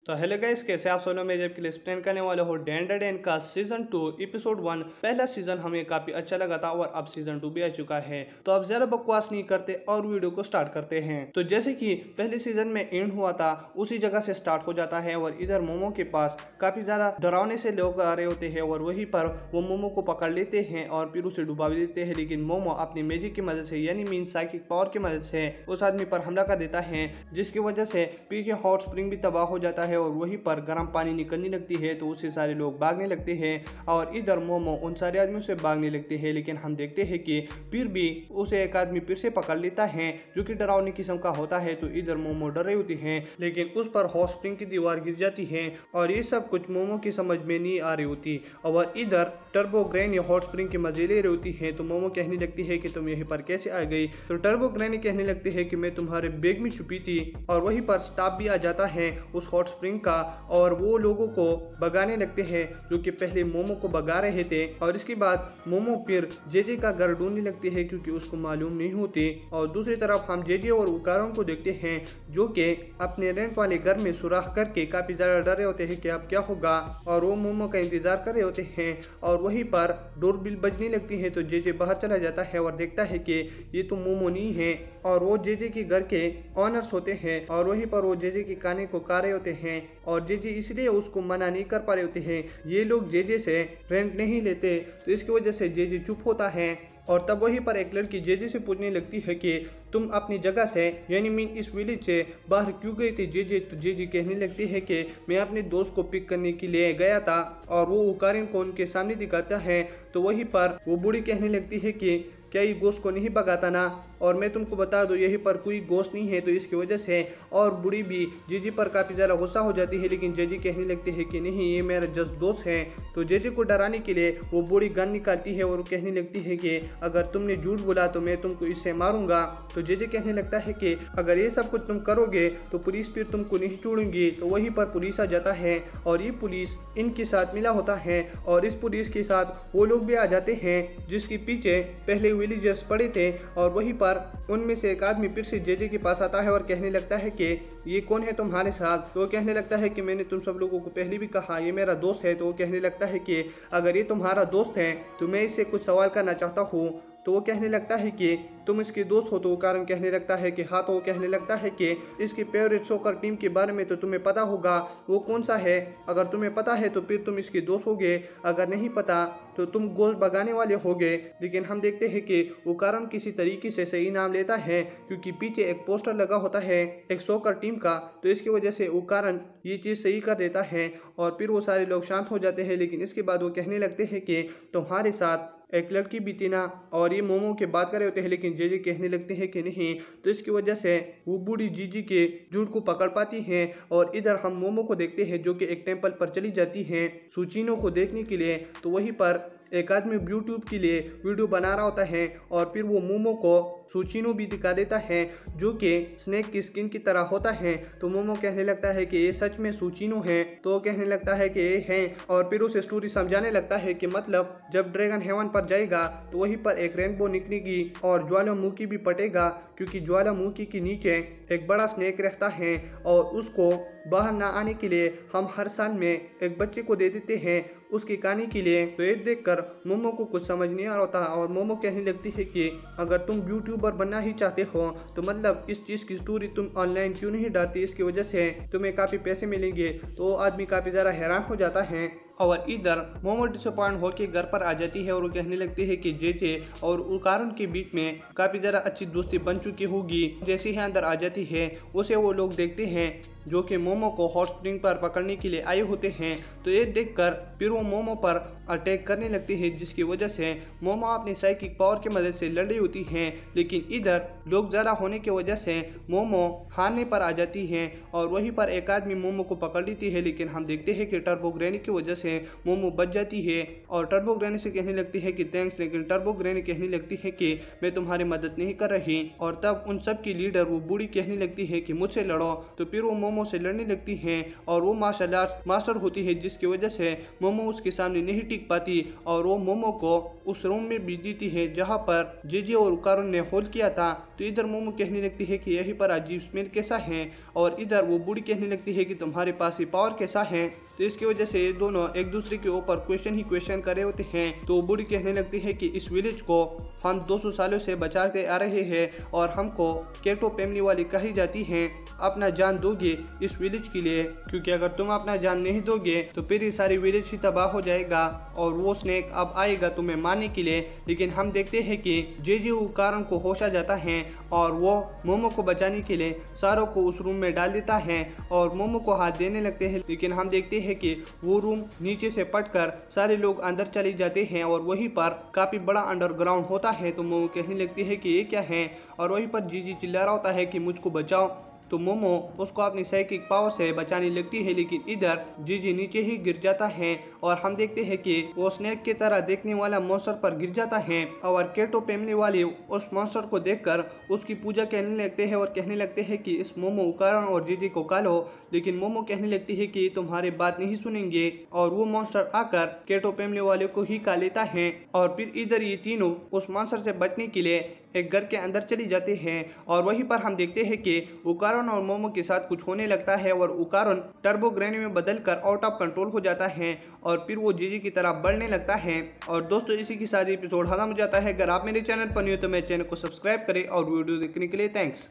तो hello guys, कैसे आप सोनो में जब एक्सप्लेन करने वाले हो डैन का सीजन 2 एपिसोड 1। पहला सीजन हमें काफी अच्छा लगा था और अब सीजन 2 भी आ चुका है। तो अब ज्यादा बकवास नहीं करते और वीडियो को स्टार्ट करते हैं। तो जैसे कि पहले सीजन में एंड हुआ था उसी जगह से स्टार्ट हो जाता है और इधर मोमो के पास काफी ज्यादा डरावने से लोग आ रहे होते हैं और वहीं पर वो मोमो को पकड़ लेते हैं और फिर उसे डुबा भी देते हैं। लेकिन मोमो अपनी मैजिक की मदद से यानी मीन साइकिक पावर की मदद से उस आदमी पर हमला कर देता है, जिसकी वजह से पीछे हॉट स्प्रिंग भी तबाह हो जाता है और वहीं पर गर्म पानी निकलने लगती है। तो उससे सारे लोग भागने लगते हैं और इधर मोमो उन सारे आदमियों से भागने लगते हैं। लेकिन हम देखते हैं कि फिर भी उसे एक आदमी फिर से पकड़ लेता है जो कि डरावनी किस्म का होता है। तो इधर मोमो डर रही होती है लेकिन उस पर हॉट स्प्रिंग की दीवार गिर जाती है और ये सब कुछ मोमो की समझ में नहीं आ रही होती। और इधर टर्बो ग्रैनी हॉट स्प्रिंग की मजे ले रही होती है। तो मोमो कहने लगती है कि तुम यहीं पर कैसे आ गई। तो टर्बो ग्रैनी कहने लगती है कि मैं तुम्हारे बैग में छुपी थी। और वहीं पर स्टाफ भी आ जाता है उस हॉट स्प्रिंग का और वो लोगों को भगाने लगते हैं जो कि पहले मोमो को भगा रहे थे। और इसके बाद मोमो फिर जेजे का घर ढूंढने लगती है क्योंकि उसको मालूम नहीं होती। और दूसरी तरफ हम जेजे और उकारों को देखते हैं जो कि अपने रेंट वाले घर में सुराख करके काफी ज्यादा डरे होते हैं कि अब क्या होगा और वो मोमो का इंतजार कर रहे होते हैं। और वहीं पर डोरबेल बजने लगती है तो जेजे बाहर चला जाता है और देखता है कि ये तो मोमो नहीं है और वो जेजे के घर के ऑनर्स होते हैं। और वहीं पर वो जेजे के काने को का रहे होते हैं और जेजे इसलिए उसको मना नहीं कर पा रहे होते हैं। ये लोग जेजे से रेंट नहीं लेते तो इसकी वजह से जेजे चुप होता है। और तब वहीं पर एक लड़की जेजे से पूछने लगती है कि तुम अपनी जगह से यानी मीन इस विलेज से बाहर क्यों गई थी जेजे। तो जेजे कहने लगती है कि मैं अपने दोस्त को पिक करने के लिए गया था और वो उकारिन को उनके सामने दिखाता है। तो वहीं पर वो बूढ़ी कहने लगती है कि क्या ये गोश्त को नहीं भगाता ना, और मैं तुमको बता दूं यहीं पर कोई गोश्त नहीं है। तो इसकी वजह से और बूढ़ी भी जेजे पर काफ़ी ज़्यादा गुस्सा हो जाती है। लेकिन जेजे कहने लगती है कि नहीं ये मेरा जस्ट दोस्त है। तो जेजे को डराने के लिए वो बूढ़ी गन निकालती है और कहने लगती है कि अगर तुमने झूठ बोला तो मैं तुमको इससे मारूंगा। तो जेजे कहने लगता है कि अगर ये सब कुछ तुम करोगे तो पुलिस फिर तुमको नहीं छोड़ेंगी। तो वहीं पर पुलिस आ जाता है और ये पुलिस इनके साथ मिला होता है और इस पुलिस के साथ वो लोग भी आ जाते हैं जिसके पीछे पहले विलेजर्स पड़े थे। और वहीं पर उनमें से एक आदमी फिर से जेजे के पास आता है और कहने लगता है कि ये कौन है तुम्हारे साथ। तो वो कहने लगता है कि मैंने तुम सब लोगों को पहले भी कहा ये मेरा दोस्त है। तो वो कहने लगता है कि अगर ये तुम्हारा दोस्त है तो मैं इससे कुछ सवाल करना चाहता हूँ। तो वो कहने लगता है कि तुम इसके दोस्त हो। तो वो कारण कहने लगता है कि हाँ। तो वो कहने लगता है कि इसकी फेवरेट सॉकर टीम के बारे में तो तुम्हें पता होगा, वो कौन सा है। अगर तुम्हें पता है तो फिर तुम इसके दोस्त होगे, अगर नहीं पता तो तुम गोश्त भगाने वाले होगे। लेकिन हम देखते हैं कि वो कारण किसी तरीके से सही नाम लेता है क्योंकि पीछे एक पोस्टर लगा होता है एक सॉकर टीम का। तो इसकी वजह से वो कारण ये चीज़ सही कर देता है और फिर वो सारे लोग शांत हो जाते हैं। लेकिन इसके बाद वो कहने लगते हैं कि तुम्हारे साथ एक लड़की भी थी ना, और ये मोमो के बात कर रहे होते हैं। लेकिन जेजे कहने लगते हैं कि नहीं। तो इसकी वजह से वो बूढ़ी जीजी के झूठ को पकड़ पाती हैं। और इधर हम मोमो को देखते हैं जो कि एक टेंपल पर चली जाती हैं सूचिनो को देखने के लिए। तो वहीं पर एक आदमी यूट्यूब के लिए वीडियो बना रहा होता है और फिर वो मोमो को सूचिनो भी दिखा देता है जो कि स्नेक की स्किन की तरह होता है। तो मोमो कहने लगता है कि ये सच में सूचिनो है। तो वो कहने लगता है कि ये है और फिर उसे स्टोरी समझाने लगता है कि मतलब जब ड्रैगन हेवन पर जाएगा तो वहीं पर एक रेनबो निकलेगी और ज्वालामुखी भी पटेगा क्योंकि ज्वालामुखी के नीचे एक बड़ा स्नेक रहता है और उसको बाहर ना आने के लिए हम हर साल में एक बच्चे को दे देते हैं उसके कहानी के लिए। तो ये देखकर मोमो को कुछ समझ नहीं आ रहा होता और मोमो कहने लगती है कि अगर तुम यूट्यूबर बनना ही चाहते हो तो मतलब इस चीज़ की स्टोरी तुम ऑनलाइन क्यों नहीं डालती, इसकी वजह से तुम्हें काफ़ी पैसे मिलेंगे। तो आदमी काफ़ी ज़्यादा हैरान हो जाता है। और इधर मोमो डिसअपॉइंट होकर घर पर आ जाती है और वो कहने लगती है कि जेजे और उकारण के बीच में काफ़ी ज़्यादा अच्छी दोस्ती बन चुकी होगी। जैसे ही अंदर आ जाती है उसे वो लोग देखते हैं जो कि मोमो को हॉट स्प्रिंग पर पकड़ने के लिए आए होते हैं। तो ये देखकर फिर वो मोमो पर अटैक करने लगती है जिसकी वजह से मोमो अपनी साइकिक पावर की मदद से लड़ रही होती हैं। लेकिन इधर लोग ज़्यादा होने की वजह से मोमो हारने पर आ जाती हैं और वहीं पर एक आदमी मोमो को पकड़ लेती है। लेकिन हम देखते हैं कि टर्बो ग्रैनी की वजह से से मोमो बच जाती है और टर्बो ग्रैनी से कहने लगती है कि थैंक्स, लेकिन टर्बो ग्रैनी कहने लगती है कि मैं तुम्हारी मदद नहीं कर रही। और तब उन सब की लीडर वो बूढ़ी कहने लगती है कि मुझसे लड़ो। तो फिर वो मोमो से लड़ने लगती है और वो मार्शल आर्ट मास्टर होती है, जिसकी वजह से मोमो उसके सामने नहीं टिक पाती और वो मोमो को उस रूम में भेज देती है जहाँ पर जेजे और उकारुन ने होल्ड किया था। तो इधर मोमो कहने लगती है कि यहीं पर अजीब स्मेल कैसा है, और इधर वो बूढ़ी कहने लगती है कि तुम्हारे पास ये पावर कैसा है। तो इसकी वजह से ये दोनों एक दूसरे के ऊपर क्वेश्चन ही क्वेश्चन कर रहे होते हैं। तो बूढ़ी कहने लगती है कि इस विलेज को हम 200 सालों से बचाते आ रहे हैं और हमको केटो फैमिली वाली कही जाती है। अपना जान दोगे इस विलेज के लिए, क्योंकि अगर तुम अपना जान नहीं दोगे तो फिर ये सारी विलेज ही तबाह हो जाएगा और वो स्नेक अब आएगा तुम्हें मारने के लिए। लेकिन हम देखते हैं कि जेजे उकारुन को होश आ जाता है और वो मोमो को बचाने के लिए सारों को उस रूम में डाल देता है और मोमो को हाथ देने लगते हैं। लेकिन हम देखते हैं कि वो रूम नीचे से पटकर सारे लोग अंदर चले जाते हैं और वहीं पर काफी बड़ा अंडरग्राउंड होता है। तो मोमो कहने लगती है कि ये क्या है, और वहीं पर जीजी चिल्ला रहा होता है कि मुझको बचाओ। तो मोमो उसको अपनी साइकिक पावर से बचाने लगती है, लेकिन इधर जीजी नीचे ही गिर जाता है और हम देखते हैं कि वो स्नेक की तरह देखने वाला मॉन्स्टर पर गिर जाता है और केटो फैमिली वाले उस मॉन्स्टर को देखकर उसकी पूजा करने लगते हैं और कहने लगते हैं कि इस मोमो उकारुन और जीजी को कालो। लेकिन मोमो कहने लगती है कि तुम्हारी बात नहीं सुनेंगे और वो मॉन्स्टर आकर केटो फैमिली वाले को ही खा लेता है। और फिर इधर ये तीनों उस मॉन्स्टर से बचने के लिए एक घर के अंदर चली जाते हैं और वहीं पर हम देखते हैं कि उकारुन और मोमो के साथ कुछ होने लगता है और उकारुन टर्बो ग्रैनी में बदलकर आउट ऑफ कंट्रोल हो जाता है और फिर वो जीजी की तरफ बढ़ने लगता है। और दोस्तों इसी के साथ एपिसोड खत्म हो जाता है। अगर आप मेरे चैनल पर नहीं हो तो मेरे चैनल को सब्सक्राइब करें और वीडियो देखने के लिए थैंक्स।